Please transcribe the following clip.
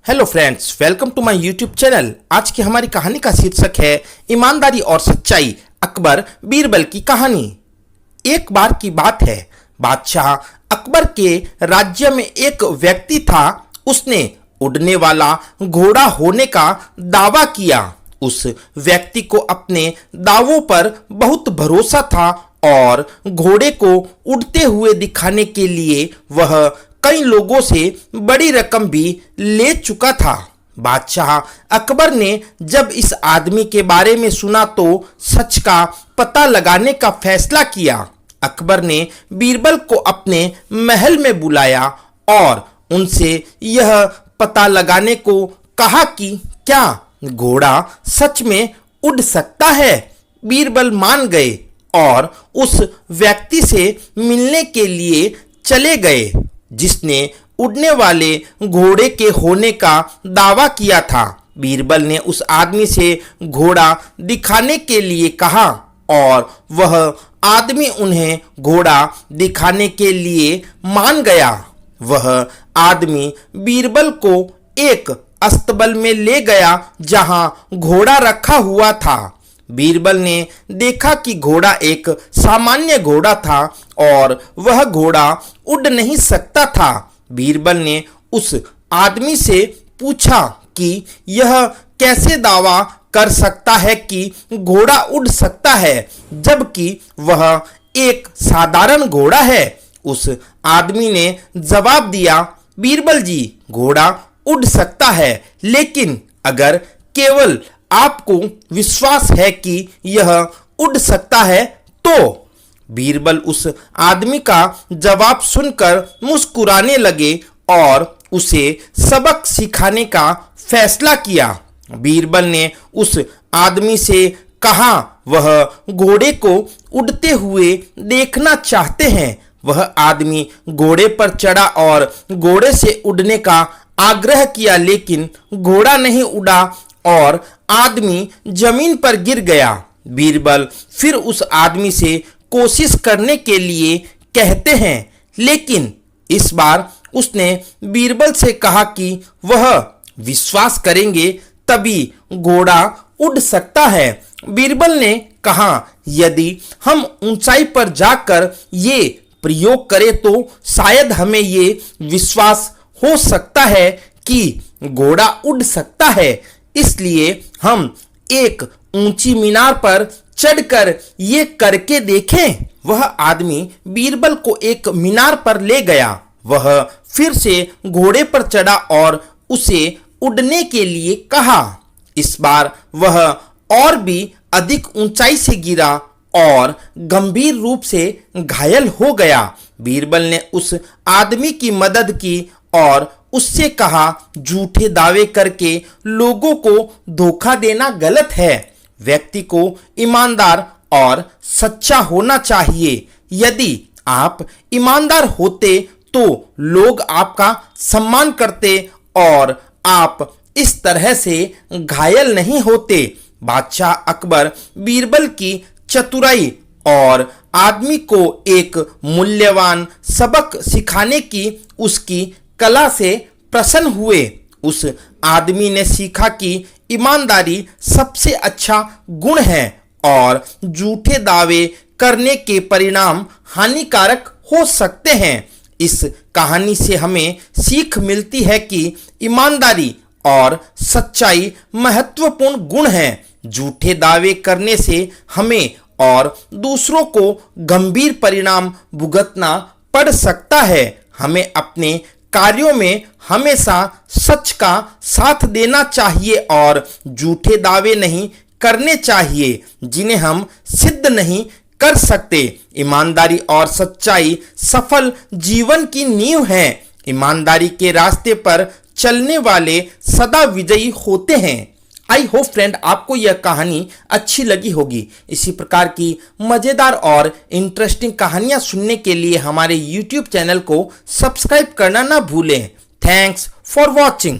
Hello friends, welcome to my YouTube channel. आज की हमारी कहानी का शीर्षक है ईमानदारी और सच्चाई, अकबर बीरबल की कहानी। एक बार की बात है, बादशाह अकबर के राज्य में एक व्यक्ति था। उसने उड़ने वाला घोड़ा होने का दावा किया। उस व्यक्ति को अपने दावों पर बहुत भरोसा था और घोड़े को उड़ते हुए दिखाने के लिए वह कई लोगों से बड़ी रकम भी ले चुका था। बादशाह अकबर ने जब इस आदमी के बारे में सुना तो सच का पता लगाने का फैसला किया। अकबर ने बीरबल को अपने महल में बुलाया और उनसे यह पता लगाने को कहा कि क्या घोड़ा सच में उड़ सकता है। बीरबल मान गए और उस व्यक्ति से मिलने के लिए चले गए जिसने उड़ने वाले घोड़े के होने का दावा किया था। बीरबल ने उस आदमी से घोड़ा दिखाने के लिए कहा और वह आदमी उन्हें घोड़ा दिखाने के लिए मान गया। वह आदमी बीरबल को एक अस्तबल में ले गया जहां घोड़ा रखा हुआ था। बीरबल ने देखा कि घोड़ा एक सामान्य घोड़ा था और वह घोड़ा उड़ नहीं सकता था। बीरबल ने उस आदमी से पूछा कि यह कैसे दावा कर सकता है कि घोड़ा उड़ सकता है जबकि वह एक साधारण घोड़ा है। उस आदमी ने जवाब दिया, बीरबल जी, घोड़ा उड़ सकता है, लेकिन अगर केवल आपको विश्वास है कि यह उड़ सकता है तो। बीरबल उस आदमी का जवाब सुनकर मुस्कुराने लगे और उसे सबक सिखाने का फैसला किया। बीरबल ने उस आदमी से कहा वह घोड़े को उड़ते हुए देखना चाहते हैं। वह आदमी घोड़े पर चढ़ा और घोड़े से उड़ने का आग्रह किया, लेकिन घोड़ा नहीं उड़ा और आदमी जमीन पर गिर गया। बीरबल फिर उस आदमी से कोशिश करने के लिए कहते हैं, लेकिन इस बार उसने बीरबल से कहा कि वह विश्वास करेंगे तभी घोड़ा उड़ सकता है। बीरबल ने कहा, यदि हम ऊंचाई पर जाकर ये प्रयोग करें तो शायद हमें ये विश्वास हो सकता है कि घोड़ा उड़ सकता है। इसलिए हम एक ऊंची मीनार पर चढ़कर ये करके देखें। वह आदमी बीरबल को एक मीनार पर ले गया। वह फिर से घोड़े पर चढ़ा और उसे उड़ने के लिए कहा। इस बार वह और भी अधिक ऊंचाई से गिरा और गंभीर रूप से घायल हो गया। बीरबल ने उस आदमी की मदद की और उससे कहा, झूठे दावे करके लोगों को धोखा देना गलत है। व्यक्ति को ईमानदार और सच्चा होना चाहिए। यदि आप ईमानदार होते तो लोग आपका सम्मान करते और आप इस तरह से घायल नहीं होते। बादशाह अकबर बीरबल की चतुराई और आदमी को एक मूल्यवान सबक सिखाने की उसकी कला से प्रसन्न हुए। उस आदमी ने सीखा कि ईमानदारी सबसे अच्छा गुण है और झूठे दावे करने के परिणाम हानिकारक हो सकते हैं। इस कहानी से हमें सीख मिलती है कि ईमानदारी और सच्चाई महत्वपूर्ण गुण हैं। झूठे दावे करने से हमें और दूसरों को गंभीर परिणाम भुगतना पड़ सकता है। हमें अपने कार्यों में हमेशा सच का साथ देना चाहिए और झूठे दावे नहीं करने चाहिए जिन्हें हम सिद्ध नहीं कर सकते। ईमानदारी और सच्चाई सफल जीवन की नींव है। ईमानदारी के रास्ते पर चलने वाले सदा विजयी होते हैं। आई होप फ्रेंड आपको यह कहानी अच्छी लगी होगी। इसी प्रकार की मज़ेदार और इंटरेस्टिंग कहानियां सुनने के लिए हमारे YouTube चैनल को सब्सक्राइब करना ना भूलें। Thanks for watching.